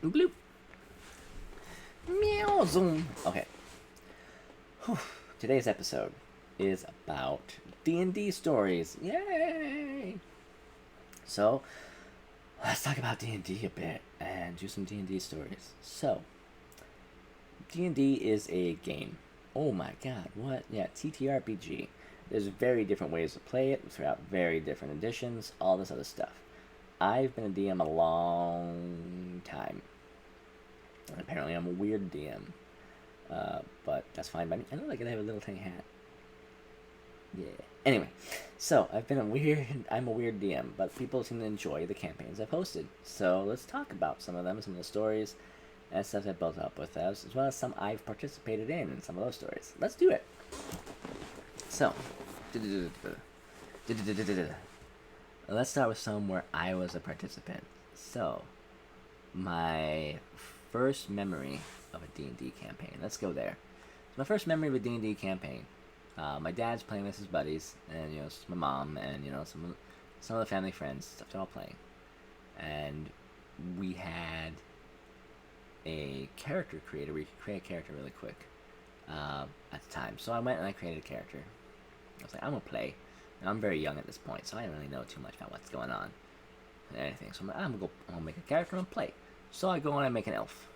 Bloop. Meow zoom. Okay. Whew. Today's episode is about D&D stories. Yay! So, let's talk about D&D a bit and do some D&D stories. So, D&D is a game. Oh my god, what? Yeah, TTRPG. There's very different ways to play it throughout very different editions, all this other stuff. I've been a DM a long time. And apparently I'm a weird DM. But that's fine by me. I know I can have a little tiny hat. Yeah. Anyway, so I'm a weird DM, but people seem to enjoy the campaigns I've hosted. So let's talk about some of them, some of the stories and stuff I built up with those, as well as some I've participated in some of those stories. Let's do it. So, let's start with some where I was a participant. So, my first memory of a D&D campaign. Let's go there. My first memory of a D&D campaign. My dad's playing with his buddies, and my mom, and some of the family friends. Stuff they're all playing, and we had a character creator. We could create a character really quick at the time. So I went and I created a character. I was like, I'm gonna play. And I'm very young at this point, so I didn't really know too much about what's going on and anything. So I'm gonna make a character and play. So I go and I make an elf.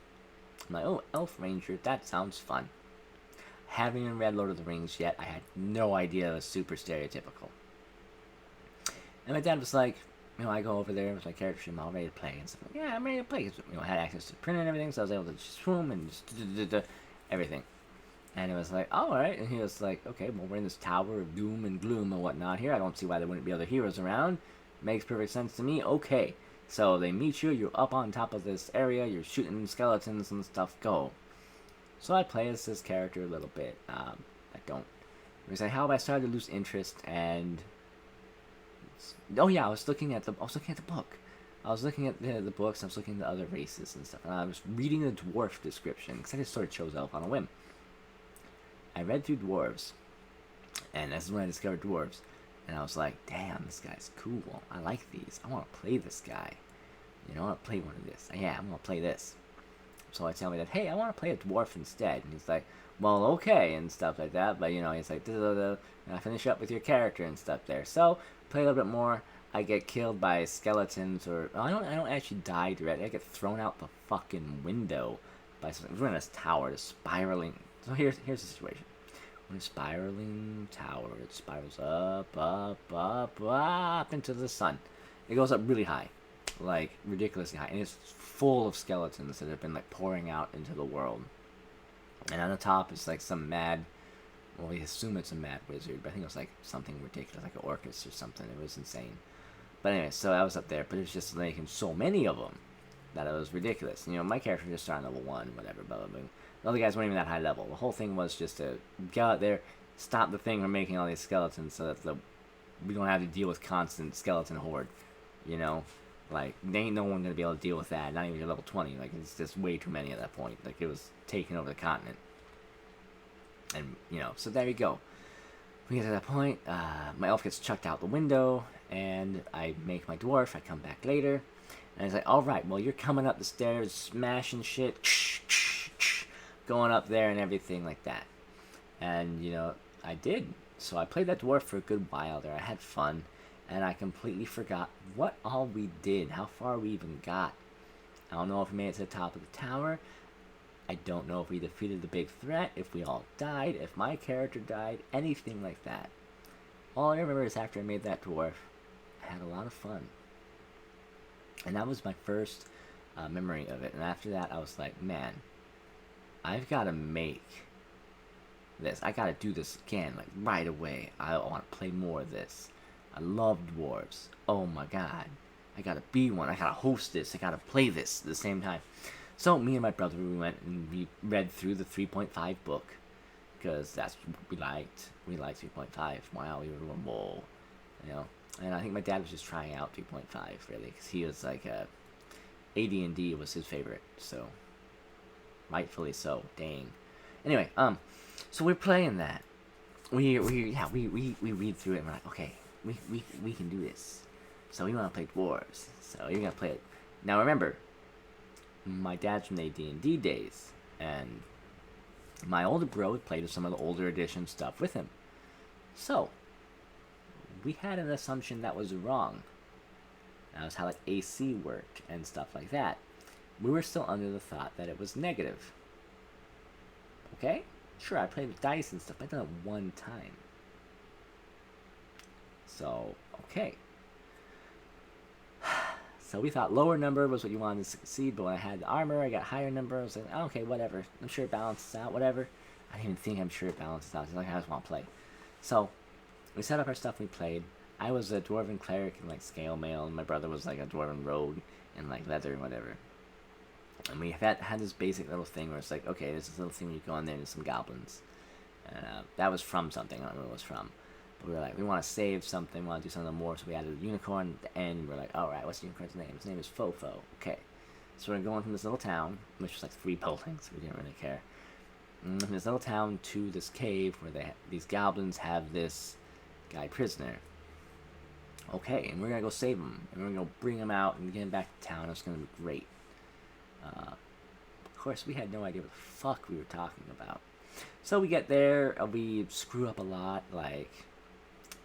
I'm like, oh, elf ranger, that sounds fun. Haven't even read Lord of the Rings yet. I had no idea it was super stereotypical. And my dad was like, I go over there with my character sheet, I'm all ready to play and stuff. Like, yeah, I'm ready to play. I had access to the printer and everything, so I was able to just swim and just everything. And it was like, all right. And he was like, okay, well, we're in this tower of doom and gloom and whatnot here. I don't see why there wouldn't be other heroes around. Makes perfect sense to me. Okay. So they meet you. You're up on top of this area. You're shooting skeletons and stuff. Go. So I play as this character a little bit. I don't. It was like how I started to lose interest and. Oh yeah, I was looking at the book. I was looking at the books. I was looking at the other races and stuff. And I was reading the dwarf description because I just sort of chose elf on a whim. I read through dwarves, and this is when I discovered dwarves, and I was like, damn, this guy's cool. I like these. I want to play this guy. I want to play one of this. Yeah, I'm going to play this. So I tell me that, hey, I want to play a dwarf instead. And he's like, well, okay, and stuff like that. But, he's like, and I finish up with your character and stuff there. So, play a little bit more. I get killed by skeletons, or I don't actually die directly. I get thrown out the fucking window by something. We're in this tower, this spiraling. So here's the situation. When a spiraling tower, it spirals up into the sun. It goes up really high, like ridiculously high, and it's full of skeletons that have been like pouring out into the world. And on the top is like some mad, well, we assume it's a mad wizard, but I think it was like something ridiculous, like an Orcus or something. It was insane. But anyway, so I was up there, but it was just making so many of them that it was ridiculous. My character just started level 1, whatever, blah, blah, blah. The other guys weren't even that high level. The whole thing was just to get out there, stop the thing from making all these skeletons so that we don't have to deal with constant skeleton horde. Like, there ain't no one going to be able to deal with that, not even your level 20. Like, it's just way too many at that point. Like, it was taking over the continent. And, so there you go. We get to that point, my elf gets chucked out the window, and I make my dwarf. I come back later, and he's like, alright, well, you're coming up the stairs, smashing shit, going up there and everything like that. And, I did. So I played that dwarf for a good while there. I had fun, and I completely forgot what all we did, how far we even got. I don't know if we made it to the top of the tower. I don't know if we defeated the big threat, if we all died, if my character died, anything like that. All I remember is after I made that dwarf, I had a lot of fun. And that was my first memory of it. And after that, I was like, man, I've got to make this. I got to do this again, like right away. I want to play more of this. I love dwarves. Oh my god. I got to be one. I got to host this. I got to play this at the same time. So me and my brother, we went and we read through the 3.5 book because that's what we liked. We liked 3.5. Wow, we were whoa, And I think my dad was just trying out 3.5 really because he was like AD&D was his favorite. So rightfully so. Dang. Anyway, so we're playing that. We read through it and we're like, okay, we can do this. So we want to play dwarves. So you're gonna play it. Now remember, my dad's from the D&D days, and my older bro had played with some of the older edition stuff with him. So, we had an assumption that was wrong. That was how like AC worked and stuff like that. We were still under the thought that it was negative. Okay? Sure, I played with dice and stuff, but I've done it one time. So, okay. So we thought lower number was what you wanted to succeed, but when I had the armor, I got higher number. I was like, oh, okay, whatever. I'm sure it balances out, whatever. I didn't even think I'm sure it balances out. It's like, I just want to play. So, we set up our stuff and we played. I was a dwarven cleric in like scale mail, and my brother was like a dwarven rogue in like leather and whatever. And we had this basic little thing where it's like, okay, there's this little thing where you go in there and there's some goblins. And that was from something, I don't know what it was from. But we were like, we want to save something, we want to do something more, so we added a unicorn at the end. We're like, alright, what's the unicorn's name? His name is Fofo. Okay. So we're going from this little town, which was like 3 buildings, we didn't really care. From this little town to this cave where these goblins have this guy prisoner. Okay, and we're going to go save him. And we're going to go bring him out and get him back to town. It's going to be great. Of course, we had no idea what the fuck we were talking about. So we get there, we screw up a lot, like,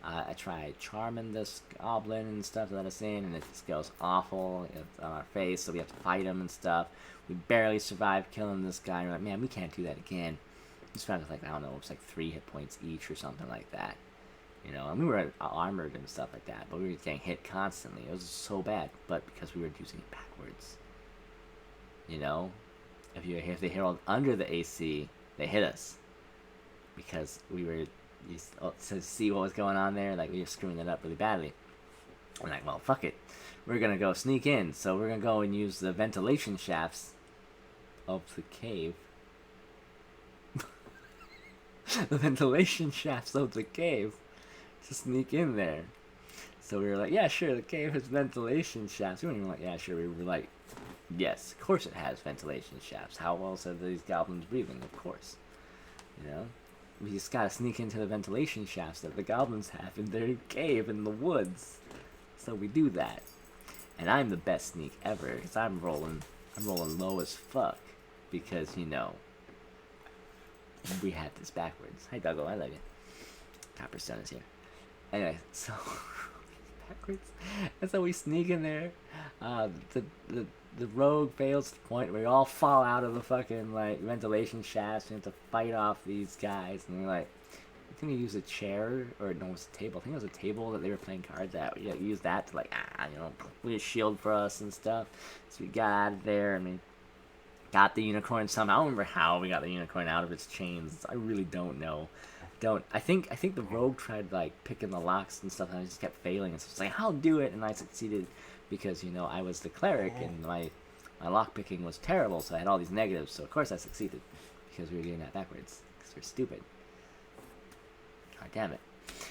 I tried charming this goblin and stuff to let us in, and it just goes awful on our face, so we have to fight him and stuff. We barely survived killing this guy, and we're like, man, we can't do that again. Just found it like, I don't know, it was like 3 hit points each or something like that. You know, and we were armored and stuff like that, but we were getting hit constantly. It was so bad, but because we were using it backwards. You know, if they hit under the AC, they hit us because we were to see what was going on there. Like, we were screwing it up really badly. I'm like, well, fuck it, we're gonna go sneak in. So we're gonna go and use the ventilation shafts of the cave. The ventilation shafts of the cave to sneak in there. So we were like, yeah, sure, the cave has ventilation shafts. We weren't even like, yeah, sure. We were like, yes, of course it has ventilation shafts. How else are these goblins breathing? Of course. You know? We just gotta sneak into the ventilation shafts that the goblins have in their cave in the woods. So we do that. And I'm the best sneak ever, because I'm rolling low as fuck. Because, you know, we had this backwards. Hi, Doggo, I love you. Copper Stone is here. Anyway, so backwards, and so we sneak in there. The rogue fails to the point where we all fall out of the fucking like ventilation shafts. We have to fight off these guys, and we're like, I think we used a chair, or no, it was a table. I think it was a table that they were playing cards at. We used that to like, you know, we had a shield for us and stuff. So we got out of there, and we got the unicorn somehow. I don't remember how we got the unicorn out of its chains. I really don't know. I think the rogue tried like picking the locks and stuff, and I just kept failing. And so it's like, I'll do it, and I succeeded because, you know, I was the cleric and my lock picking was terrible, so I had all these negatives. So of course I succeeded because we were doing that backwards because we're stupid. God damn it.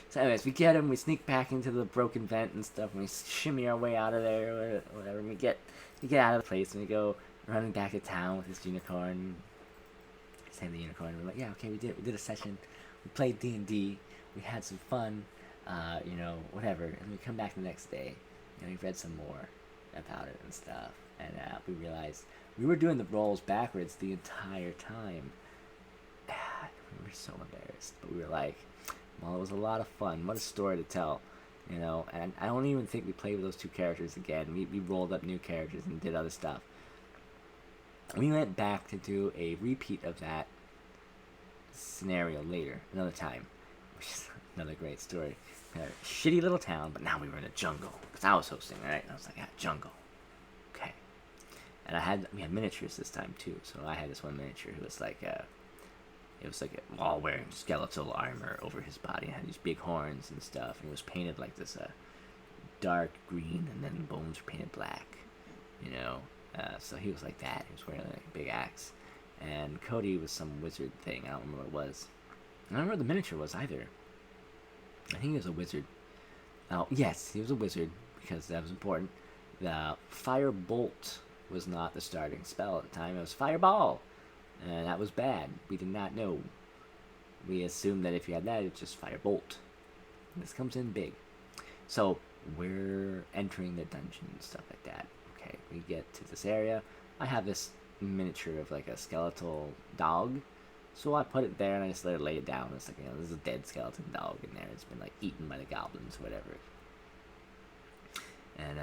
So anyways, we get him, we sneak back into the broken vent and stuff, and we shimmy our way out of there or whatever. And we get out of the place and we go running back to town with this unicorn. Save the unicorn. We're like, yeah, okay, we did a session. We played D&D, we had some fun, you know, whatever, and we come back the next day, and we read some more about it and stuff, and we realized we were doing the rolls backwards the entire time. We were so embarrassed, but we were like, well, it was a lot of fun, what a story to tell, you know, and I don't even think we played with those 2 characters again. We rolled up new characters and did other stuff. We went back to do a repeat of that scenario later, another time, which is another great story. We had a shitty little town, but now we were in a jungle, because I was hosting, right? And I was like, yeah, jungle. Okay. And we had miniatures this time, too, so I had this one miniature who was like, it was like all wearing skeletal armor over his body, and had these big horns and stuff, and he was painted like this dark green, and then the bones were painted black, you know? So he was like that. He was wearing like a big axe. And Cody was some wizard thing. I don't remember what it was. I don't remember what the miniature was either. I think he was a wizard. Oh, yes, he was a wizard, because that was important. The Firebolt was not the starting spell at the time. It was Fireball. And that was bad. We did not know. We assumed that if you had that, it's just Firebolt. This comes in big. So, we're entering the dungeon and stuff like that. Okay, we get to this area. I have this miniature of like a skeletal dog. So I put it there and I just let it lay it down. It's like, there's a dead skeleton dog in there. It's been like eaten by the goblins or whatever. And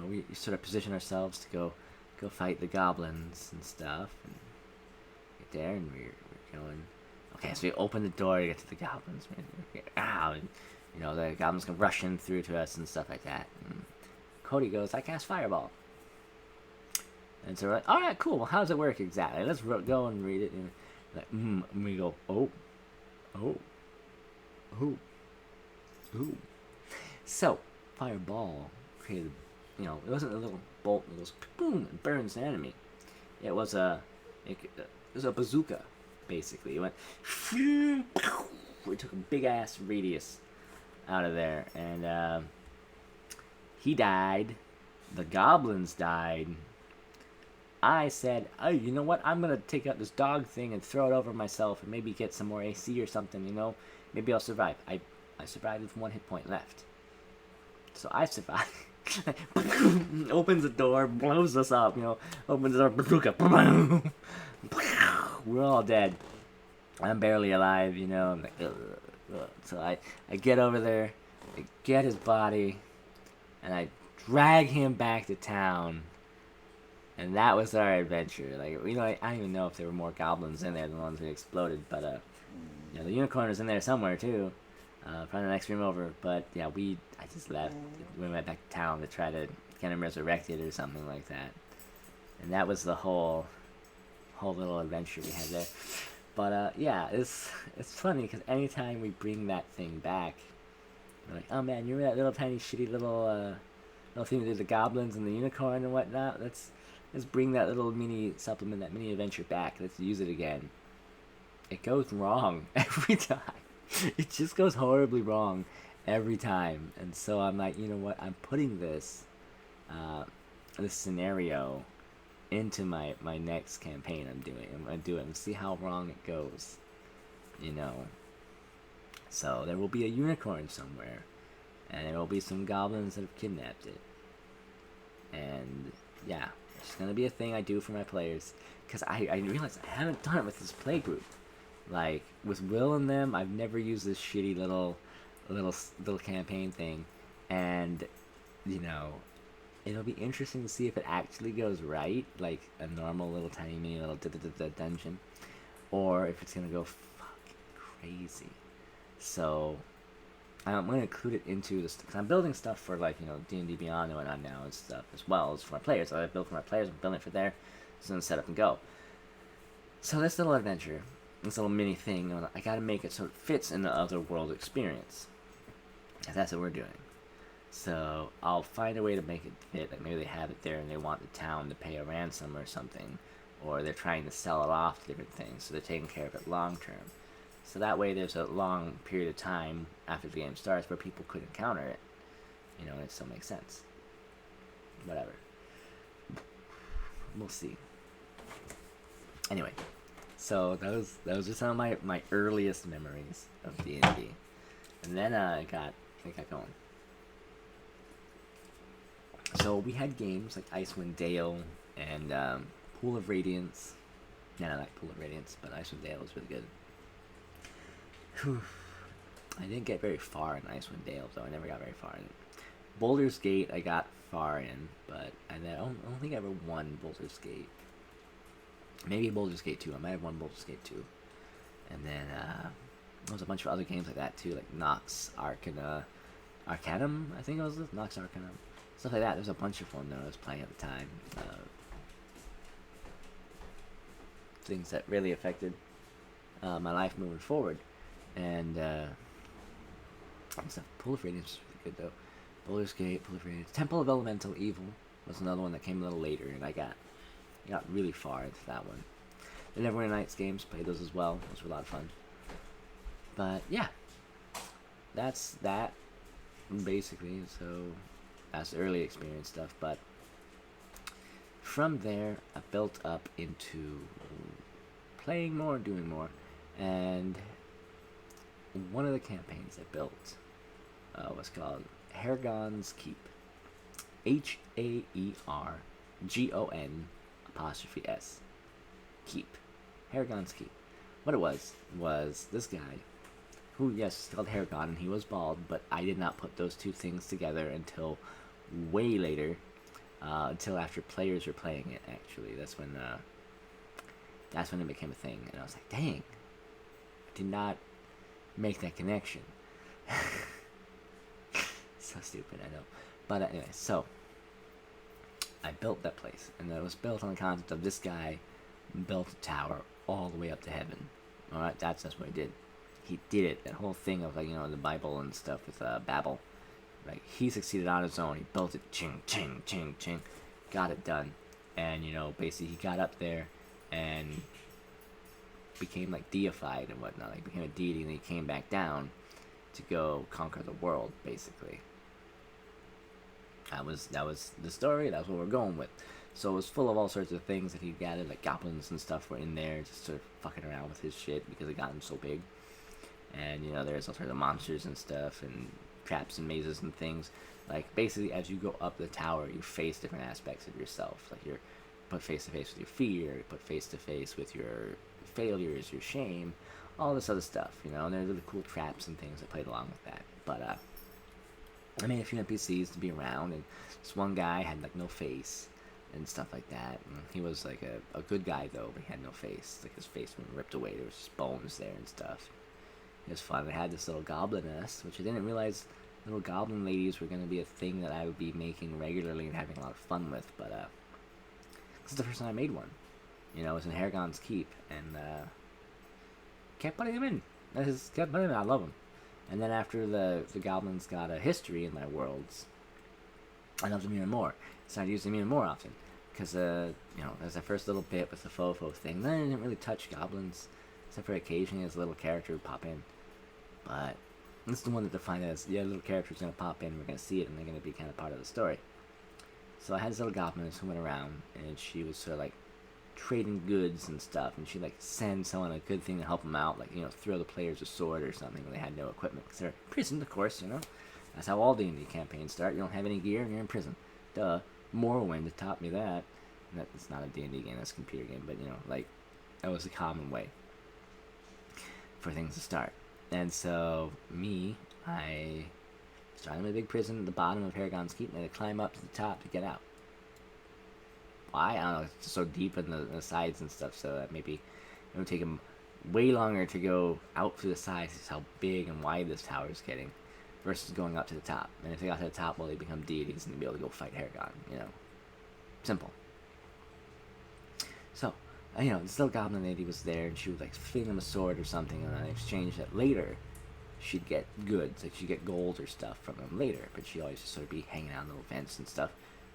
we sort of position ourselves to go fight the goblins and stuff. And get there and we're going. Okay, so we open the door to get to the goblins. And, the goblins come rushing through to us and stuff like that. And Cody goes, I cast Fireball. And so we're like, all right, cool. Well, how does it work exactly? Let's go and read it. And we go, oh. So, Fireball created, it wasn't a little bolt that goes boom and burns the enemy. It was a bazooka, basically. It went, we took a big ass radius out of there, and he died. The goblins died. I said, oh, you know what? I'm going to take out this dog thing and throw it over myself and maybe get some more AC or something, Maybe I'll survive. I survived with 1 hit point left. So I survived. Opens the door, blows us up, Opens the door, bazooka. We're all dead. I'm barely alive, I'm like, ugh. So I get over there, I get his body, and I drag him back to town. And that was our adventure. Like, I don't even know if there were more goblins in there than the ones that exploded, but the unicorn was in there somewhere too. Probably the next room over. But yeah, I just left. We went back to town to try to get him resurrected or something like that. And that was the whole little adventure we had there. But yeah, it's funny because anytime we bring that thing back, we're like, oh man, you remember that little tiny shitty little thing to do the goblins and the unicorn and whatnot? Let's bring that little mini supplement, that mini adventure back. Let's use it again. It goes wrong every time. It just goes horribly wrong every time. And so I'm like, you know what? I'm putting this scenario into my next campaign I'm doing. I'm going to do it and see how wrong it goes. So there will be a unicorn somewhere. And there will be some goblins that have kidnapped it. And yeah, it's going to be a thing I do for my players. Because I realized I haven't done it with this play group. Like, with Will and them, I've never used this shitty little campaign thing. And, it'll be interesting to see if it actually goes right. Like, a normal little tiny mini little dungeon. Or if it's going to go fucking crazy. So I'm going to include it into this, because I'm building stuff for, like, D&D Beyond and whatnot now and stuff, as well as for my players. So I built for my players, I'm building it for there, so then set up and go. So this little adventure, this little mini thing, I got to make it so it fits in the other world experience. And that's what we're doing. So I'll find a way to make it fit. Like, maybe they have it there and they want the town to pay a ransom or something, or they're trying to sell it off to different things, so they're taking care of it long term. So that way there's a long period of time after the game starts where people could encounter it. And it still makes sense. Whatever. We'll see. Anyway, so those are some of my earliest memories of D&D. And then it got going. So we had games like Icewind Dale and Pool of Radiance. Yeah, I like Pool of Radiance, but Icewind Dale was really good. I didn't get very far in Icewind Dale, though. I never got very far in it. Baldur's Gate, I got far in, but I don't think I ever won Baldur's Gate. Maybe Baldur's Gate 2. I might have won Baldur's Gate 2. And then there was a bunch of other games like that, too, like Nox Arcanum, I think it was Nox Arcanum. Stuff like that. There's a bunch of them that I was playing at the time. Things that really affected my life moving forward. And Pool of Radiance was really good, though. Baldur's Gate, Pool of Radiance. Temple of Elemental Evil was another one that came a little later, and I got really far into that one. The Neverwinter Nights games, played those as well. Those were a lot of fun. But yeah, that's that basically. So that's the early experience stuff. But from there, I built up into playing more, doing more, and one of the campaigns I built was called Haergon's Keep. Haergon's apostrophe S. Keep. Haragon's Keep. What it was this guy, who, yes, is called Haragon, and he was bald, but I did not put those two things together until way later, until after players were playing it, actually. That's when it became a thing, and I was like, dang, I did not make that connection. So stupid, I know. But anyway, so I built that place, and it was built on the concept of this guy built a tower all the way up to heaven. Alright, that's what he did. He did it. That whole thing of, like, you know, the Bible and stuff with Babel. Like, he succeeded on his own. He built it, ching, ching, ching, ching. Got it done. And, you know, basically he got up there and became, like, deified and whatnot. Like, became a deity, and he came back down to go conquer the world, basically. That was the story. That's what we're going with. So it was full of all sorts of things that he gathered, like goblins and stuff were in there, just sort of fucking around with his shit because it got him so big. And, you know, there's all sorts of monsters and stuff, and traps and mazes and things. Like, basically, as you go up the tower, you face different aspects of yourself. Like, you're put face to face with your fear, you're put face to face with your failures, your shame, all this other stuff, you know. And there's really cool traps and things that played along with that. But, I made a few NPCs to be around, and this one guy had, like, no face and stuff like that. And he was, like, a good guy, though, but he had no face. Like, his face was ripped away. There was just bones there and stuff. It was fun. I had this little gobliness, which I didn't realize little goblin ladies were going to be a thing that I would be making regularly and having a lot of fun with. But, this is the first time I made one. You know, it was in Haragon's Keep, and, kept putting them in. Kept putting them in. I love them. And then after the goblins got a history in my worlds, I loved them even more. Started using them even more often. Because, you know, there's that first little bit with the fofo thing. Then I didn't really touch goblins, except for occasionally as a little character would pop in. But this is the one that defined as, yeah, little character's going to pop in, we're going to see it, and they're going to be kind of part of the story. So I had this little gobliness who went around, and she was sort of like trading goods and stuff, and she'd like send someone a good thing to help them out, like, you know, throw the players a sword or something when they had no equipment, because they're in prison, of course, you know. That's how all D&D campaigns start. You don't have any gear and you're in prison. Duh. Morrowind taught me that. That's not a D&D game, that's a computer game, but, you know, like, that was a common way for things to start. And so, I started in a big prison at the bottom of Haragon's Keep, and I had to climb up to the top to get out. Why? I don't know, it's so deep in the sides and stuff, so that maybe it would take him way longer to go out through the sides. Is how big and wide this tower is getting, versus going up to the top. And if they got to the top, well, they become deities and they'd be able to go fight Haragon, you know. Simple. So, you know, this little goblin lady was there, and she would, like, fling him a sword or something, and in exchange that later, she'd get goods, like, she'd get gold or stuff from him later, but she'd always just sort of be hanging out in little vents and stuff.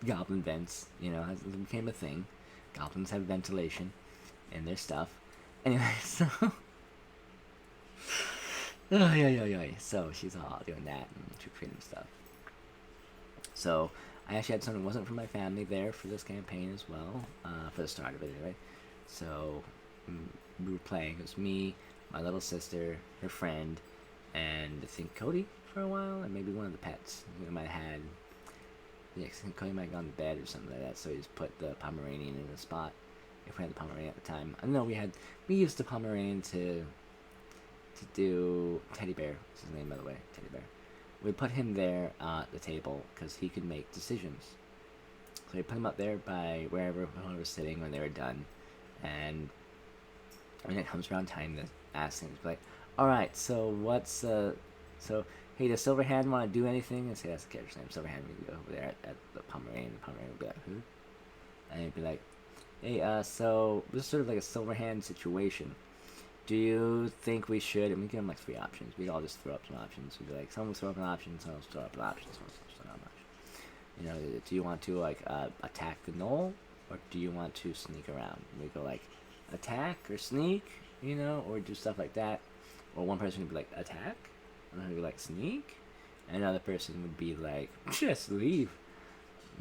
Goblin vents, you know, it became a thing. Goblins have ventilation in their stuff. Anyway, so... So she's all doing that and trick-treating stuff. So I actually had someone who wasn't from my family there for this campaign as well, for the start of it anyway. So we were playing. It was me, my little sister, her friend, and I think Cody for a while, and maybe one of the pets. You know, might have had... Yeah, I think Cody might have gone to bed or something like that, so he just put the Pomeranian in a spot, if we had the Pomeranian at the time. I know we used the Pomeranian to do Teddy Bear. What's his name, by the way? Teddy Bear. We put him there at the table because he could make decisions. So we put him up there by wherever everyone was sitting when they were done. And when it comes around time to ask him, like, alright, so what's, so, hey, does Silverhand want to do anything? And say, that's the character's name, Silverhand. We go over there at the Pomeranian. The Pomeranian would be like, who? And he'd be like, hey, so this is sort of like a Silverhand situation. Do you think we should, and we give them like 3 options. We'd all just throw up some options. We'd be like, someone will throw up an option, someone will throw up an option, someone will throw up an option. You know, do you want to like attack the knoll, or do you want to sneak around? And we go like, attack or sneak, you know, or do stuff like that. Or one person would be like, attack, another would be like, sneak, and another person would be like, just leave.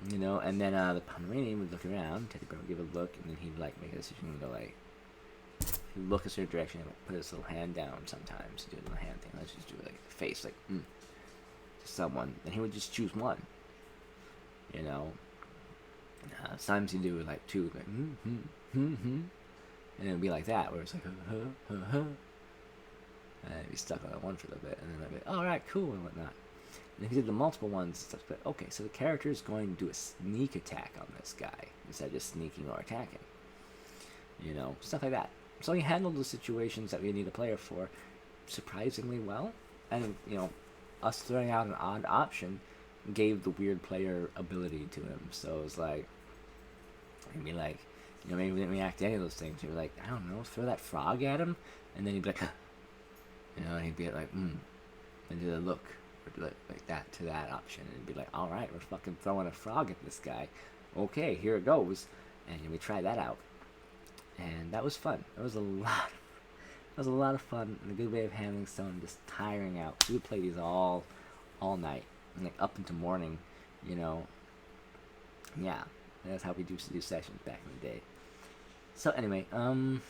You know, and then the Pomeranian would look around, Teddy Bear would give a look, and then he'd like make a decision and go like, he'd look a certain direction and like, put his little hand down sometimes to do a little hand thing. Let's just do like a face, like, to someone. And he would just choose one. You know? Sometimes you do like two, like, and it'll be like that, where it's like, and you'd be stuck on that one for a little bit, and then I'd be like, all right, cool, and whatnot. And if you did the multiple ones, it's like, okay, so the character is going to do a sneak attack on this guy instead of just sneaking or attacking. Stuff like that. So he handled the situations that we need a player for surprisingly well, and us throwing out an odd option gave the weird player ability to him. So it was like, he'd be like, maybe we didn't react to any of those things. He'd be like, I don't know, throw that frog at him, and then he'd be like, and he'd be like, and do the look, or do like that to that option, and he'd be like, all right, we're fucking throwing a frog at this guy. Okay, here it goes, and we tried that out, and that was fun. It was a lot of fun, and a good way of handling someone just tiring out. We would play these all night, and like up into morning, Yeah, that's how we used to do sessions back in the day. So anyway, what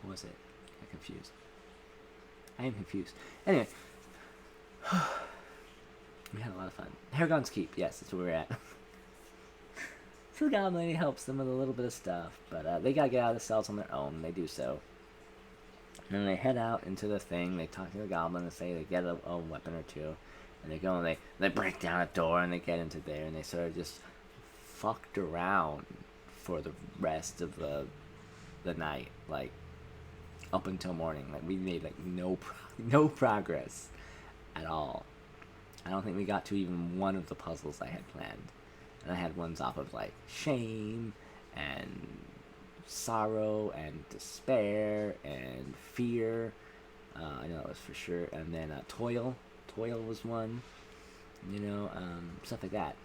was it? I'm confused. I am confused. Anyway, we had a lot of fun. Haragon's Keep, yes, that's where we're at. So the Goblin Lady helps them with a little bit of stuff, but they gotta get out of the cells on their own. They do so. And then they head out into the thing. They talk to the Goblin and say they get a weapon or two. And they go and they break down a door and they get into there and they sort of just fucked around for the rest of the night, like up until morning. Like we made like no progress at all. I don't think we got to even one of the puzzles I had planned, and I had ones off of like shame and sorrow and despair and fear. I know that was for sure. And then toil was one. Stuff like that.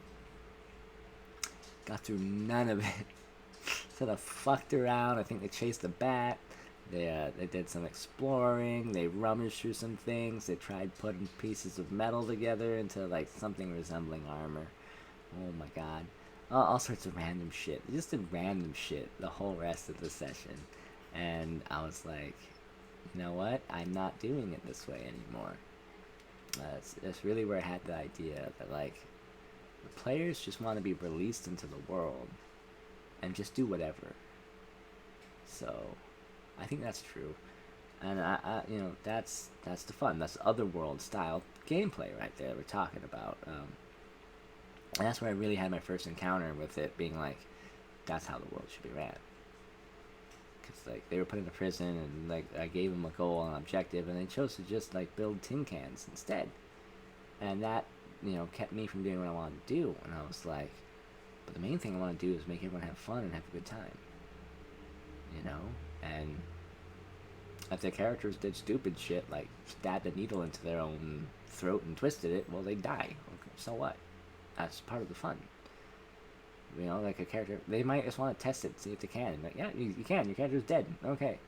Got through none of it. Sort of fucked around. I think they chased a bat. They did some exploring. They rummaged through some things. They tried putting pieces of metal together into like something resembling armor. Oh my god. All sorts of random shit. They just did random shit the whole rest of the session. And I was like, you know what? I'm not doing it this way anymore. That's really where I had the idea that like the players just want to be released into the world and just do whatever. So I think that's true, and I that's the fun. That's otherworld style gameplay right there we're talking about. And that's where I really had my first encounter with it being like, that's how the world should be ran. Because like they were put into prison and like I gave them a goal and objective and they chose to just like build tin cans instead, and that kept me from doing what I wanted to do. And I was like, but the main thing I want to do is make everyone have fun and have a good time. And if their characters did stupid shit like stabbed a needle into their own throat and twisted it, well, they die. Okay, so what? That's part of the fun. Like a character, they might just want to test it, see if they can. Like, yeah, you can. Your character's dead. Okay.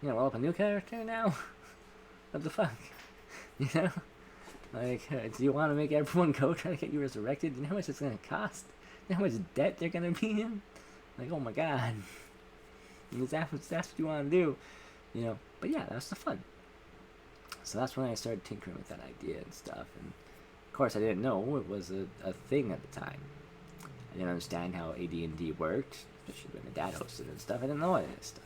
Roll up a new character now? What the fuck? Like, do you want to make everyone go try to get you resurrected? You know how much it's going to cost? You know how much debt they're going to be in? Like, oh my god. That's what you want to do. But yeah, that's the fun. So that's when I started tinkering with that idea and stuff. And of course, I didn't know it was a thing at the time. I didn't understand how AD&D worked, especially when my dad hosted it and stuff. I didn't know any of this stuff.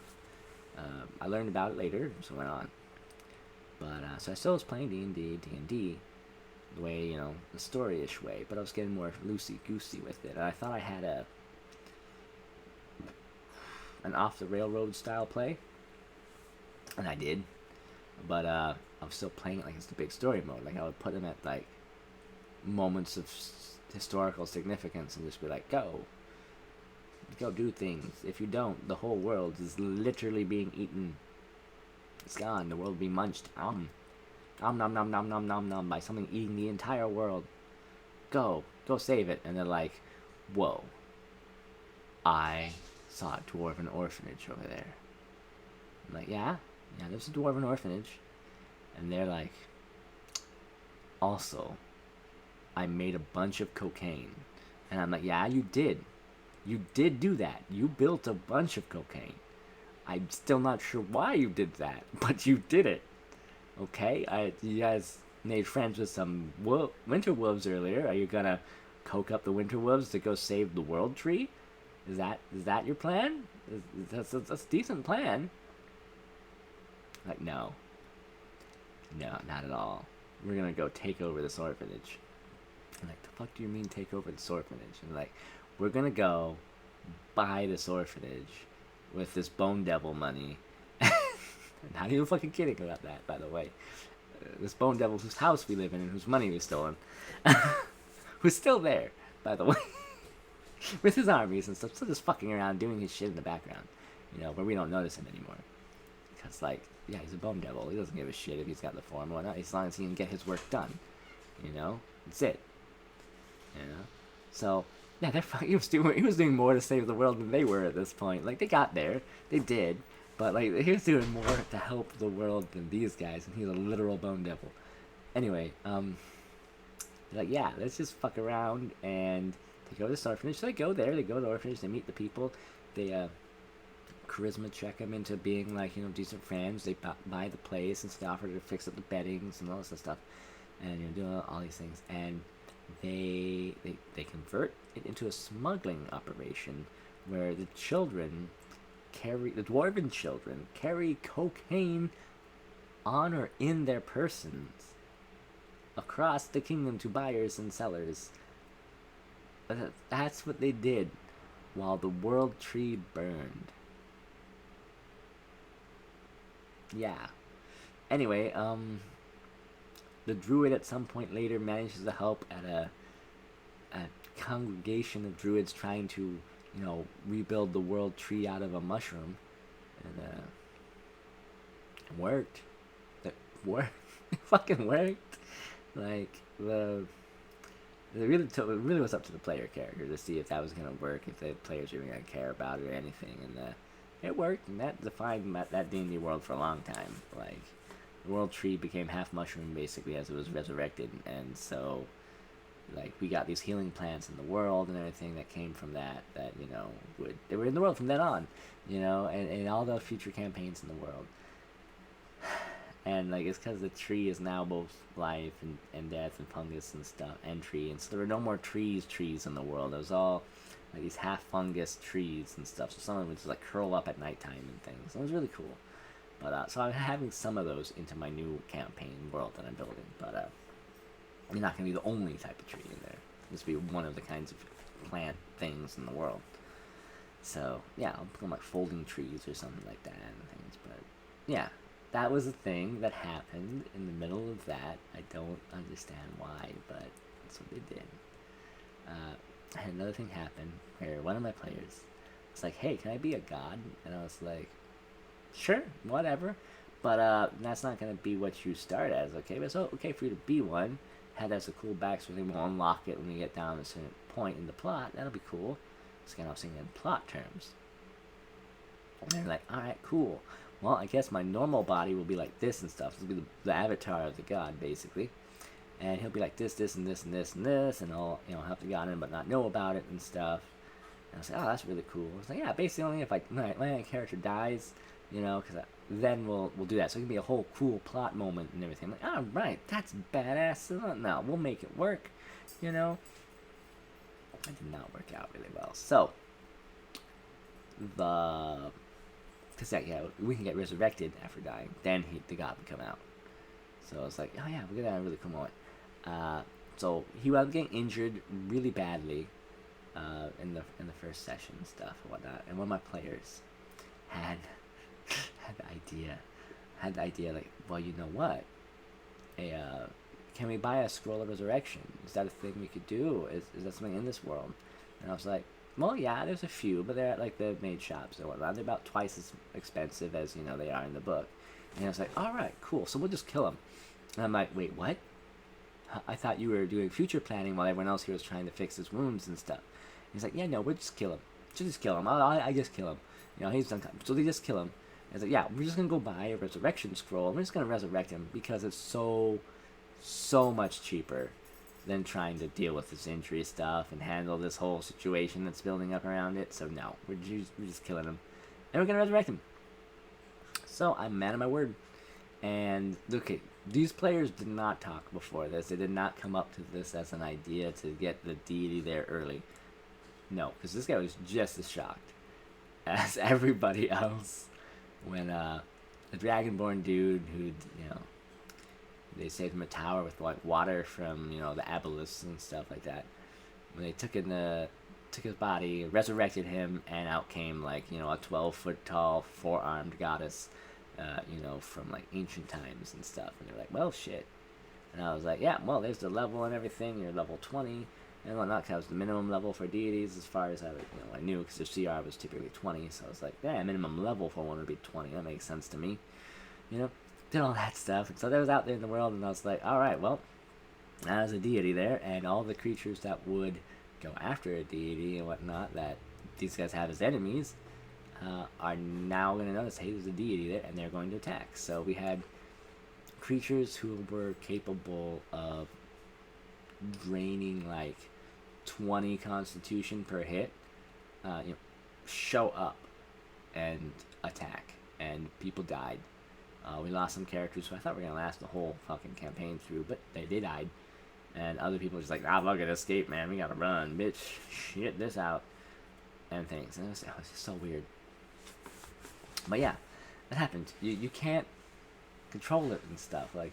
I learned about it later, so went on. But so I still was playing D&D the way, the story-ish way, but I was getting more loosey-goosey with it. And I thought I had an off-the-railroad style play, and I did. But I was still playing it like it's the big story mode. Like I would put them at like moments of historical significance and just be like, go do things. If you don't, the whole world is literally being eaten. It's gone. The world will be munched. Nom nom nom nom nom nom nom by something eating the entire world. Go save it. And they're like, whoa, I saw a dwarven orphanage over there. I'm like, yeah, there's a dwarven orphanage. And they're like, also, I made a bunch of cocaine. And I'm like, yeah, you did. You did do that. You built a bunch of cocaine. I'm still not sure why you did that, but you did it. Okay? You guys made friends with some winter wolves earlier. Are you gonna coke up the winter wolves to go save the world tree? Is that your plan? That's a decent plan. Like, no, not at all. We're gonna go take over this orphanage. I'm like, the fuck do you mean take over this orphanage? And like, we're gonna go buy this orphanage with this bone devil money. Not even fucking kidding about that, by the way. This bone devil whose house we live in and whose money we've stolen, who's still there, by the way, with his armies and stuff, still just fucking around doing his shit in the background, where we don't notice him anymore. Because, like, yeah, he's a bone devil. He doesn't give a shit if he's got the form or whatnot, as long as he can get his work done. That's it. So, yeah, he was doing more to save the world than they were at this point. Like, they got there, they did, but like he was doing more to help the world than these guys, and he's a literal bone devil. Anyway, like, yeah, let's just fuck around and they go to this orphanage. So they go there, they go to the orphanage, they meet the people, they charisma check them into being like decent friends. They buy the place and stuff, offer to fix up the beddings and all this stuff, and doing all these things, and they convert it into a smuggling operation where the dwarven children carry cocaine on or in their persons across the kingdom to buyers and sellers. That's what they did while the world tree burned. Yeah. Anyway, the druid at some point later manages to help at a congregation of druids trying to, rebuild the world tree out of a mushroom, and it worked. It worked. It fucking worked. Like, it really was up to the player character to see if that was gonna work, if the players were even gonna care about it or anything, and it worked, and that defined that D&D world for a long time. Like, the world tree became half mushroom basically as it was resurrected, and so like we got these healing plants in the world and everything that came from that they were in the world from then on, and all the future campaigns in the world. And like it's because the tree is now both life and death and fungus and stuff and tree, and so there were no more trees in the world. It was all like these half fungus trees and stuff, so some of them would just like curl up at nighttime and things. It was really cool. But so I'm having some of those into my new campaign world that I'm building, but you're not going to be the only type of tree in there. This will be one of the kinds of plant things in the world. So, yeah, I'll put like folding trees or something like that and things. But, yeah, that was a thing that happened in the middle of that. I don't understand why, but that's what they did. I had another thing happen where one of my players was like, hey, can I be a god? And I was like, sure, whatever. But that's not going to be what you start as, okay? But it's okay for you to be one. Had as a cool backstory. We'll unlock it when we get down to a certain point in the plot. That'll be cool. It's kind of saying in plot terms. And they're like, alright, cool. Well, I guess my normal body will be like this and stuff. This will be the avatar of the god, basically. And he'll be like this, and this, and this, and this, and I'll, help the god in but not know about it and stuff. And I was like, oh, that's really cool. I was like, yeah, basically only if my character dies, because then we'll do that. So it can be a whole cool plot moment and everything. I'm like, oh, right, that's badass. No, we'll make it work, It did not work out really well. So, because we can get resurrected after dying. Then the god would come out. So I was like, oh yeah, we got a really cool moment. So he was getting injured really badly in the first session and stuff and whatnot. And one of my players had the idea like, well, you know what? Can we buy a scroll of resurrection? Is that a thing we could do? Is that something in this world? And I was like, well, yeah, there's a few, but they're at like the maid shops or whatnot. They're about twice as expensive as they are in the book. And I was like, all right, cool. So we'll just kill them. And I'm like, wait, what? I thought you were doing future planning while everyone else here was trying to fix his wounds and stuff. And he's like, yeah, no, we'll just kill him. Just kill him. I just kill him. He's done. So they just kill him. And I was like, yeah, we're just gonna go buy a resurrection scroll. And we're just gonna resurrect him because it's so much cheaper than trying to deal with this injury stuff and handle this whole situation that's building up around it. So no, we're just killing him, and we're gonna resurrect him. So I'm a man of my word. And okay, These players did not talk before this. They did not come up to this as an idea to get the deity there early. No, because this guy was just as shocked as everybody else when the Dragonborn dude who, they saved him a tower with like water from, the abelisks and stuff like that. When they took his body, resurrected him, and out came like, a 12-foot tall, 4-armed goddess, from like ancient times and stuff. And they're like, well, shit. And I was like, yeah, well, there's the level and everything. You're level 20 and whatnot. That was the minimum level for deities as far as I knew, because the CR was typically 20. So I was like, yeah, minimum level for one would be 20. That makes sense to me. Did all that stuff. And so that was out there in the world, and I was like, all right, well, there's a deity there, and all the creatures that would go after a deity and whatnot that these guys have as enemies are now going to notice, hey, there's a deity there, and they're going to attack. So we had creatures who were capable of draining like 20 constitution per hit, show up and attack, and people died. We lost some characters who I thought were going to last the whole fucking campaign through, but they died. And other people were just like, fuck it, escape, man. We gotta run, bitch. Shit this out. And things. And it was just so weird. But yeah, that happened. You can't control it and stuff. Like,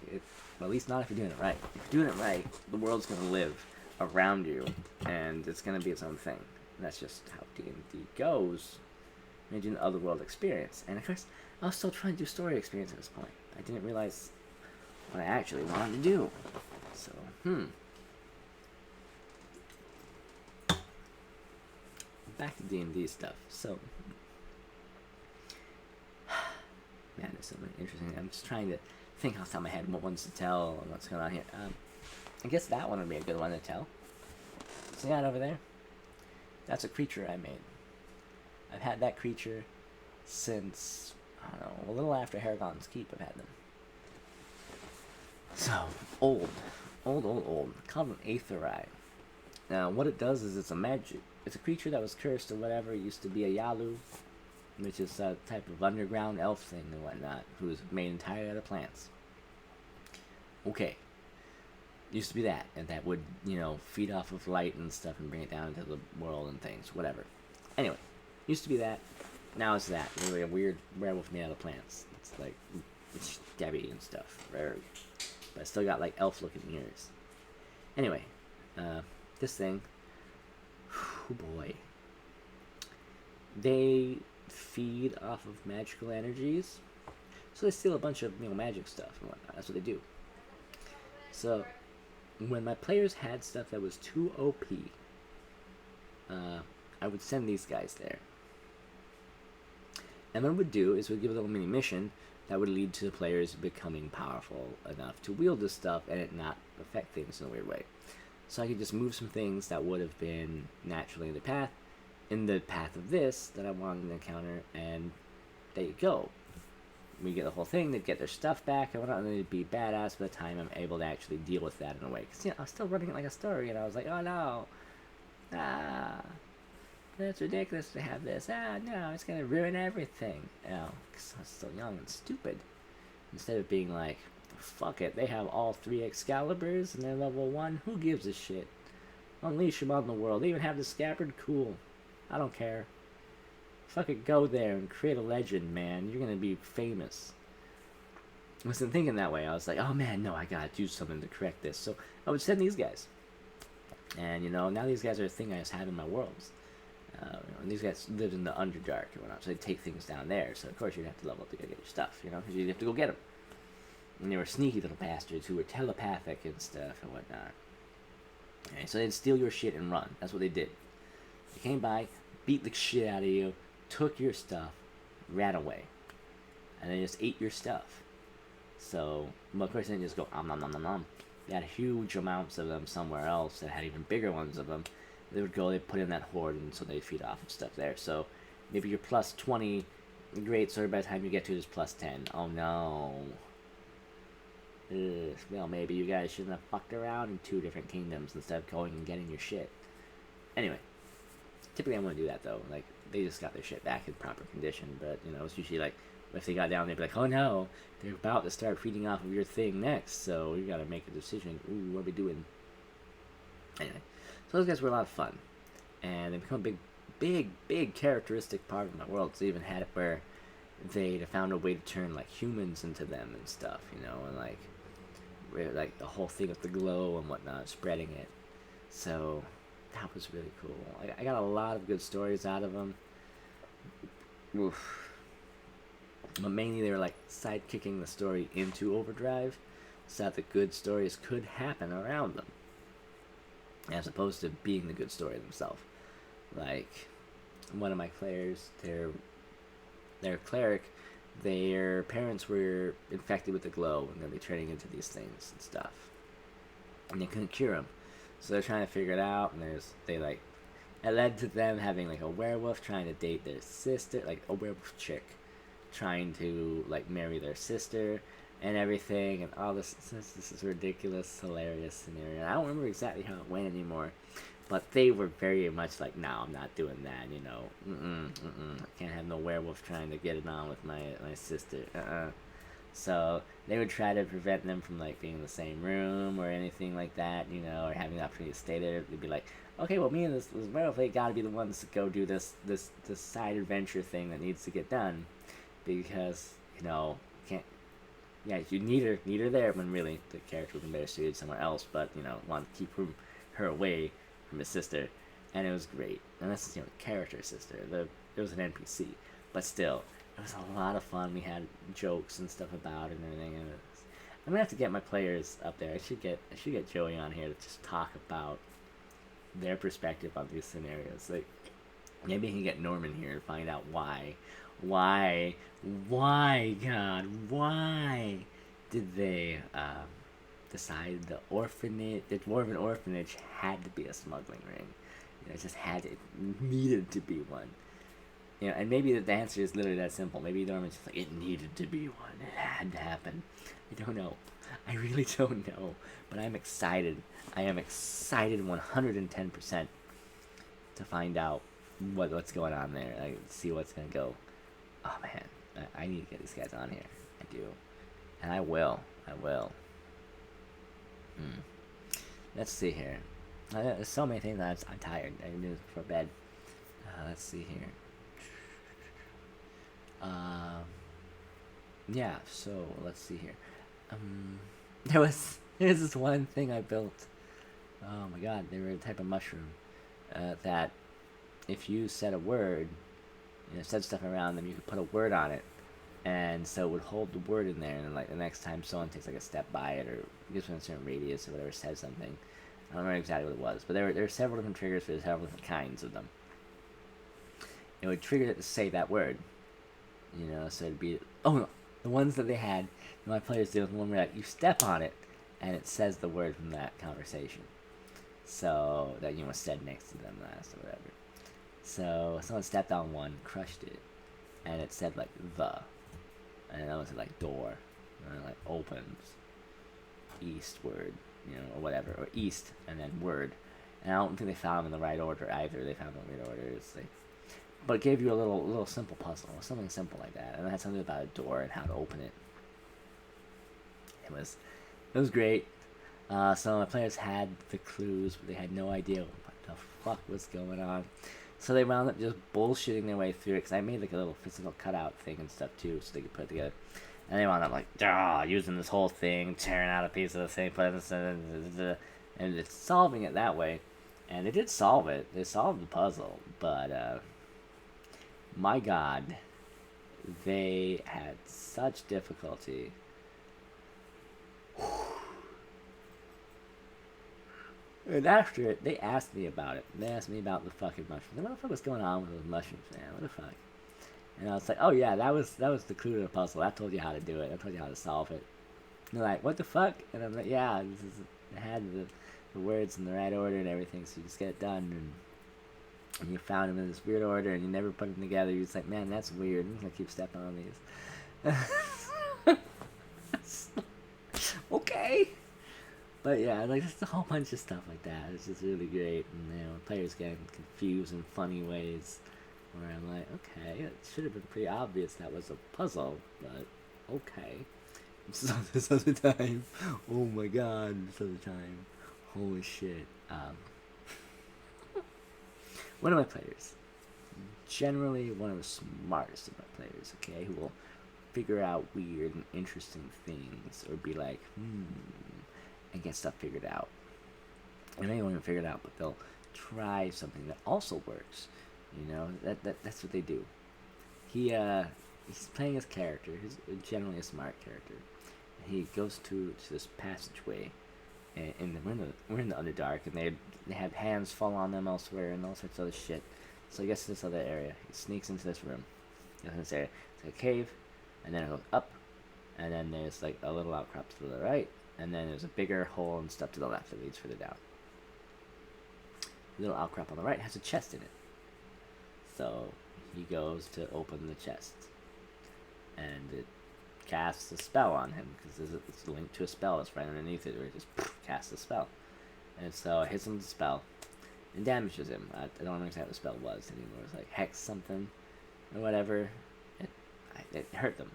well, at least not if you're doing it right. If you're doing it right, the world's gonna live around you, and it's gonna be its own thing. And that's just how D&D goes. Imagine an otherworld experience. And of course, I was still trying to do story experience at this point. I didn't realize what I actually wanted to do. So, back to D&D stuff. So, man, there's so many interesting. I'm just trying to think off the top of my head what ones to tell and what's going on here. I guess that one would be a good one to tell. See that over there? That's a creature I made. I've had that creature since, I don't know, a little after Haragon's Keep. I've had them. So, old. Called an Aetherai. Now, what it does is it's a creature that was cursed or whatever. It used to be a Yalu, which is a type of underground elf thing and whatnot, who is made entirely out of plants. Okay. Used to be that, and that would, feed off of light and stuff and bring it down into the world and things, whatever. Anyway, used to be that. Now it's that. Really a weird werewolf made out of plants. It's like, it's stabby and stuff. But I still got like elf-looking ears. Anyway, this thing, oh boy, they feed off of magical energies, so they steal a bunch of magic stuff and whatnot. That's what they do. So when my players had stuff that was too OP, I would send these guys there. And what we would do is we'd give a little mini mission that would lead to the players becoming powerful enough to wield this stuff and it not affect things in a weird way. So I could just move some things that would have been naturally in the path of this that I wanted to encounter, and there you go. We get the whole thing, they'd get their stuff back and whatnot, and they'd be badass by the time I'm able to actually deal with that in a way. Because, I was still running it like a story, and I was like, oh no, that's ridiculous to have this. No, it's going to ruin everything. Because I was still young and stupid. Instead of being like, fuck it, they have all 3 Excaliburs and they're level 1, who gives a shit? Unleash them on the world. They even have the scabbard, cool. I don't care. Fucking go there and create a legend, man. You're going to be famous. I wasn't thinking that way. I was like, oh man, no, I gotta do something to correct this. So I would send these guys. And, now these guys are a thing I just have in my worlds. And these guys lived in the Underdark and whatnot, so they take things down there. So of course you'd have to level up to go get your stuff, because you'd have to go get them. And they were sneaky little bastards who were telepathic and stuff and whatnot. And so they'd steal your shit and run. That's what they did. They came by, beat the shit out of you, took your stuff, ran away, and they just ate your stuff. So, of course, they didn't just go nom nom nom nom. They had huge amounts of them somewhere else that had even bigger ones of them. They would go, they'd put in that hoard, and so they'd feed off of stuff there. So maybe you're plus 20 great sword by the time you get to it is plus 10. Oh no. Ugh. Well, maybe you guys shouldn't have fucked around in 2 different kingdoms instead of going and getting your shit. Anyway, typically I wouldn't do that though. Like, they just got their shit back in proper condition, but, it's usually like if they got down, they'd be like, oh no, they're about to start feeding off of your thing next, so you gotta make a decision. Ooh, what are we doing? Anyway, so those guys were a lot of fun, and they become a big characteristic part of my world. So they even had it where they found a way to turn like humans into them and stuff, and like the whole thing with the glow and whatnot, spreading it. So that was really cool. I got a lot of good stories out of them. Oof. But mainly they were like sidekicking the story into Overdrive so that the good stories could happen around them, as opposed to being the good story themselves. Like, one of my players, their cleric, their parents were infected with the glow and they'll be turning into these things and stuff. And they couldn't cure them. So they're trying to figure it out, and it led to them having like a werewolf trying to date their sister, like a werewolf chick trying to like marry their sister and everything, and all this is ridiculous, hilarious scenario. I don't remember exactly how it went anymore, but they were very much like, no, I'm not doing that, I can't have no werewolf trying to get it on with my sister. So they would try to prevent them from like being in the same room or anything like that, or having the opportunity to stay there. They'd be like, okay, well, me and this werewolf, they gotta be the ones to go do this side adventure thing that needs to get done, because can't. Yeah, you need her there, when really the character would have been better suited somewhere else. But want to keep her away from his sister, and it was great. And this is character sister. It was an NPC, but still, it was a lot of fun. We had jokes and stuff about it and everything. And I'm gonna have to get my players up there. I should get Joey on here to just talk about their perspective on these scenarios. Like, maybe he can get Norman here to find out why, God, why did they decide the dwarven orphanage had to be a smuggling ring? It just it needed to be one. And maybe the answer is literally that simple. Maybe Norman's just like, it needed to be one. It had to happen. I don't know. I really don't know. But I'm excited. I am excited 110% to find out what's going on there. I see what's going to go. Oh, man. I need to get these guys on here. I do. And I will. Let's see here. There's so many things that I'm tired. I need to do this before bed. Let's see here. Yeah, so let's see here. There's this one thing I built. Oh my god, they were a type of mushroom that if you said a word, said stuff around them, you could put a word on it, and so it would hold the word in there, and like the next time someone takes like a step by it or gives it a certain radius or whatever, says something. I don't remember exactly what it was, but there were several different triggers for several different kinds of them. It would trigger it to say that word, so it'd be, the ones that they had, my players did, was one where you step on it, and it says the word from that conversation. So that was said next to them last or whatever. So someone stepped on one, crushed it, and it said like the, and that was like door, and it like opens, eastward, or whatever, or east, and then word. And I don't think they found them in the right order either. They found them in the right order. It's like, but it gave you a little simple puzzle, something simple like that, and it had something about a door and how to open it. It was great. So my players had the clues, but they had no idea what the fuck was going on. So they wound up just bullshitting their way through it, because I made like a little physical cutout thing and stuff too, so they could put it together. And they wound up like, using this whole thing, tearing out a piece of the thing, and it's solving it that way. And they did solve it. They solved the puzzle, but my god, they had such difficulty. And after it, they asked me about it. They asked me about the fucking mushrooms. What the fuck was going on with those mushrooms, man? What the fuck? And I was like, oh yeah, that was the clue to the puzzle. I told you how to do it. I told you how to solve it. And they're like, what the fuck? And I'm like, yeah, it had the words in the right order and everything, so you just get it done. And you found them in this weird order, and you never put them together. You're just like, man, that's weird. I'm gonna keep stepping on these. Okay. But yeah, like, just a whole bunch of stuff like that. It's just really great, and players getting confused in funny ways Where I'm like, okay, it should have been pretty obvious that was a puzzle, but okay. So this other time, oh my god, this other time, holy shit. One of my players, generally one of the smartest of my players, okay, who will figure out weird and interesting things, or be like, and get stuff figured out. And they won't even figure it out, but they'll try something that also works. You know, that's what they do. He's playing his character. He's generally a smart character. He goes to this passageway, and we're in the Underdark, and they have hands fall on them elsewhere and all sorts of other shit. So he gets to this other area. He sneaks into this room. Goes in this area. It's like a cave, and then it goes up, and then there's like a little outcrop to the right, and then there's a bigger hole and stuff to the left that leads further down. The little outcrop on the right has a chest in it. So he goes to open the chest, and it casts a spell on him, because it's linked to a spell that's right underneath it, where it just casts a spell. And so it hits him with the spell and damages him. I don't remember exactly what the spell was anymore. It was like hex something or whatever. It hurt them.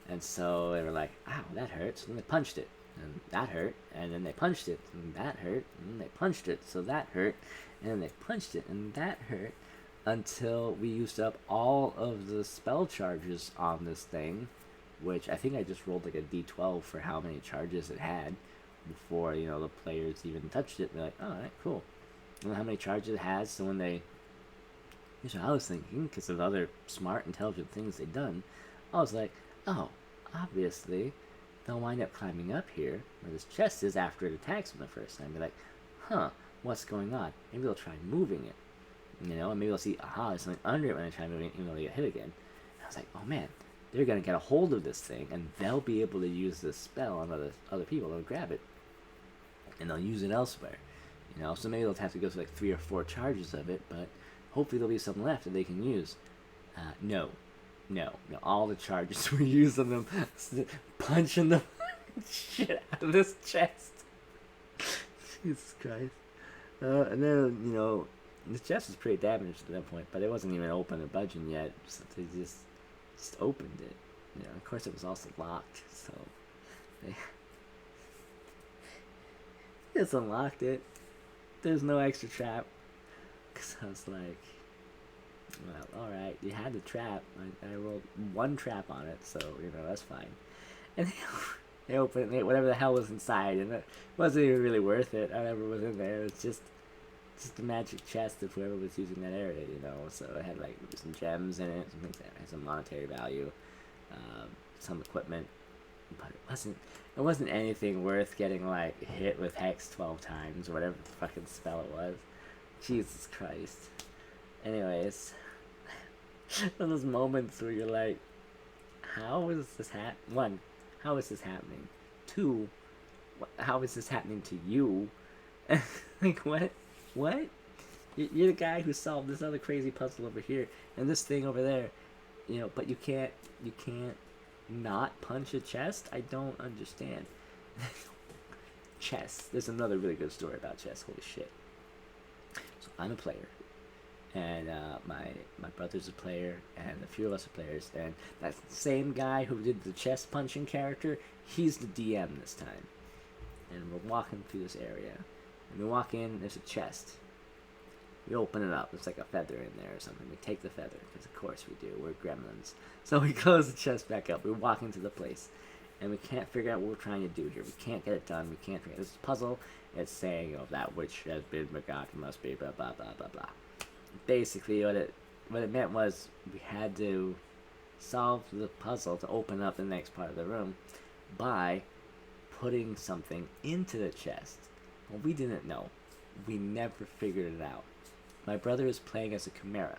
And so they were like, ow, that hurts. And they punched it. And that hurt. And then they punched it. And that hurt. And then they punched it. So that hurt. And then they punched it. And that hurt. Until we used up all of the spell charges on this thing. Which I think I just rolled like a d12 for how many charges it had. Before, the players even touched it. They're like, alright, cool. You know how many charges it has. So when they... Here's what I was thinking. Because of other smart, intelligent things they'd done. I was like, oh, obviously, they'll wind up climbing up here, where this chest is, after it attacks them the first time. Be like, huh, what's going on? Maybe they'll try moving it. And maybe they'll see, aha, there's something under it when they try moving it, even though they get hit again. And I was like, oh man, they're going to get a hold of this thing, and they'll be able to use this spell on other people. They'll grab it, and they'll use it elsewhere. So maybe they'll have to go through like 3 or 4 charges of it, but hopefully there'll be some left that they can use. No, all the charges were used on them, punching the shit out of this chest. Jesus Christ. And then, the chest was pretty damaged at that point, but it wasn't even open or budging yet, so they just opened it. Of course it was also locked, so they just unlocked it. There's no extra trap, because I was like, well, alright, you had the trap. I rolled 1 trap on it, so, that's fine. And they opened it, whatever the hell was inside, and it wasn't even really worth it. Whatever was in there, it was just a magic chest of whoever was using that area, So it had, like, some gems in it, some things that had some monetary value, some equipment, but it wasn't anything worth getting, like, hit with Hex 12 times, or whatever the fucking spell it was. Jesus Christ. Anyways, one of those moments where you're like, how is this One, how is this happening? 2, how is this happening to you? Like, what? You're the guy who solved this other crazy puzzle over here, and this thing over there, but you can't not punch a chest? I don't understand. Chess. There's another really good story about chess. Holy shit. So I'm a player. And my brother's a player, and a few of us are players, and that same guy who did the chest punching character, he's the DM this time. And we're walking through this area, and we walk in, there's a chest. We open it up, there's like a feather in there or something. We take the feather, because of course we do, we're gremlins. So we close the chest back up, we walk into the place, and we can't figure out what we're trying to do here. We can't get it done, we can't figure out this puzzle. It's saying, that which has been forgotten must be blah blah blah blah blah. Basically, what it meant was we had to solve the puzzle to open up the next part of the room by putting something into the chest. Well, we didn't know. We never figured it out. My brother was playing as a chimera.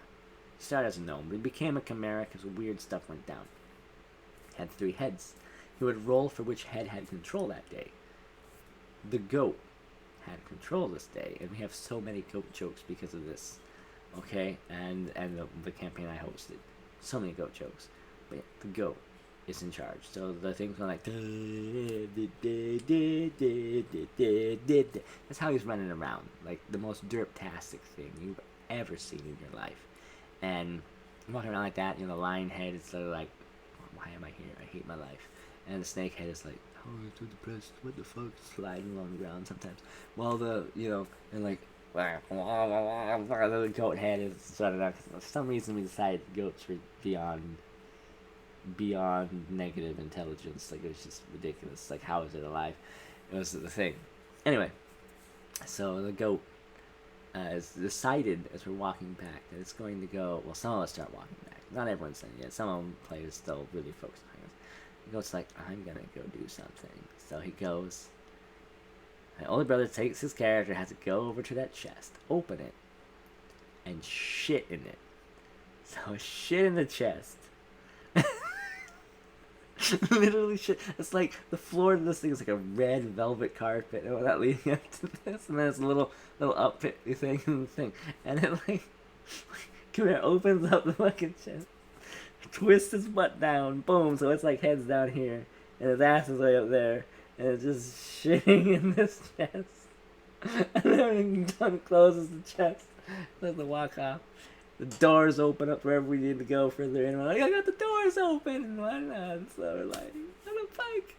He started as a gnome, but he became a chimera because weird stuff went down. He had 3 heads. He would roll for which head had control that day. The goat had control this day, and we have so many goat jokes because of this. Okay, and the campaign I hosted, so many goat jokes, but yeah, the goat is in charge. So the thing's going like, that's how he's running around, like the most derptastic thing you've ever seen in your life. And I'm walking around like that, the lion head is sort of like, why am I here? I hate my life. And the snake head is like, oh, I'm so depressed. What the fuck? Sliding along the ground sometimes. While and like, the goat head is sort of, for some reason we decided goats were beyond negative intelligence. Like, it was just ridiculous. Like, how is it alive? It was the thing. Anyway, so the goat is decided as we're walking back that it's going to go. Well, some of us start walking back. Not everyone's saying yet. Some of them players still really focused on us. The goat's like, I'm gonna go do something. So he goes. My older brother takes his character, has to go over to that chest, open it, and shit in it. So shit in the chest. Literally shit. It's like the floor of this thing is like a red velvet carpet and all that leading up to this, and then it's a little up thing in the thing, and it like come here, opens up the fucking chest, twists his butt down, boom, so it's like heads down here, and his ass is way up there, and it's just shitting in this chest, and then done closes the chest, lets it walk off. The doors open up wherever we need to go further in. We're like, I got the doors open and whatnot. So we're like, what the fuck?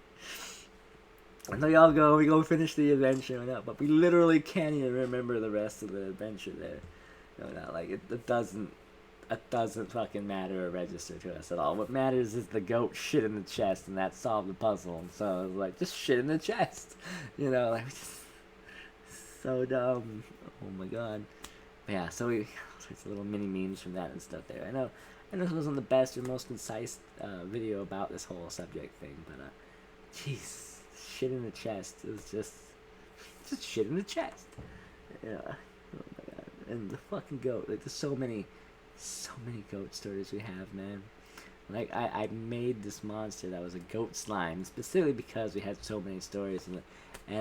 And so we all go, we go finish the adventure and that, but we literally can't even remember the rest of the adventure there. Like it doesn't fucking matter or register to us at all. What matters is the goat shit in the chest, and that solved the puzzle. And so it was like, just shit in the chest. Like, so dumb. Oh my god. But yeah, so we it's little mini memes from that and stuff there. I know this wasn't the best or most concise video about this whole subject thing, but jeez, shit in the chest is just shit in the chest. Yeah. Oh my god. And the fucking goat. Like, there's so many goat stories we have, man. Like, I made this monster that was a goat slime specifically because we had so many stories, and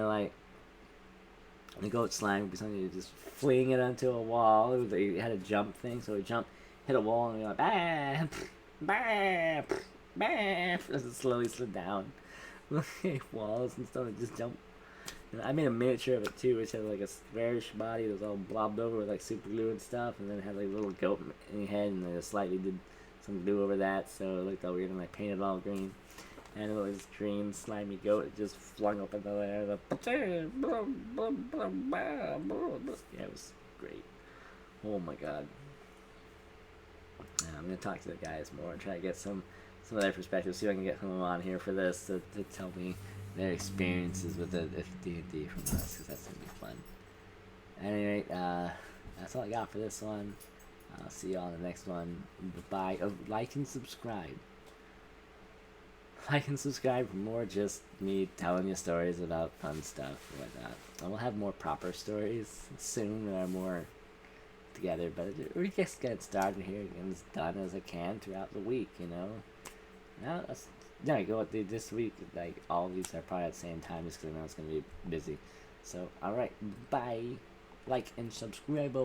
like, the goat slime would be something you just fling it onto a wall. It had a jump thing, so we jump, hit a wall, and we like, as it slowly slid down walls and stuff, and just jump. And I made a miniature of it too, which had like a squarish body that was all blobbed over with like super glue and stuff, and then it had like a little goat in the head, and I slightly did some glue over that, so it looked all weird, and I painted it all green. And it was green, slimy goat. It just flung up in the air. Yeah, it was great. Oh my god. I'm gonna talk to the guys more and try to get some of their perspectives. See if I can get them on here for this to tell me their experiences with the D&D from us, because that's gonna be fun. At any rate, that's all I got for this one. I'll see you all in the next one. Bye. Like and subscribe. Like and subscribe for more just me telling you stories about fun stuff and whatnot. I will have more proper stories soon that are more together, but we're just getting started here, getting as done as I can throughout the week, Now, this week, like, all of these are probably at the same time just because I know it's going to be busy. So, alright, bye. Like and subscribe.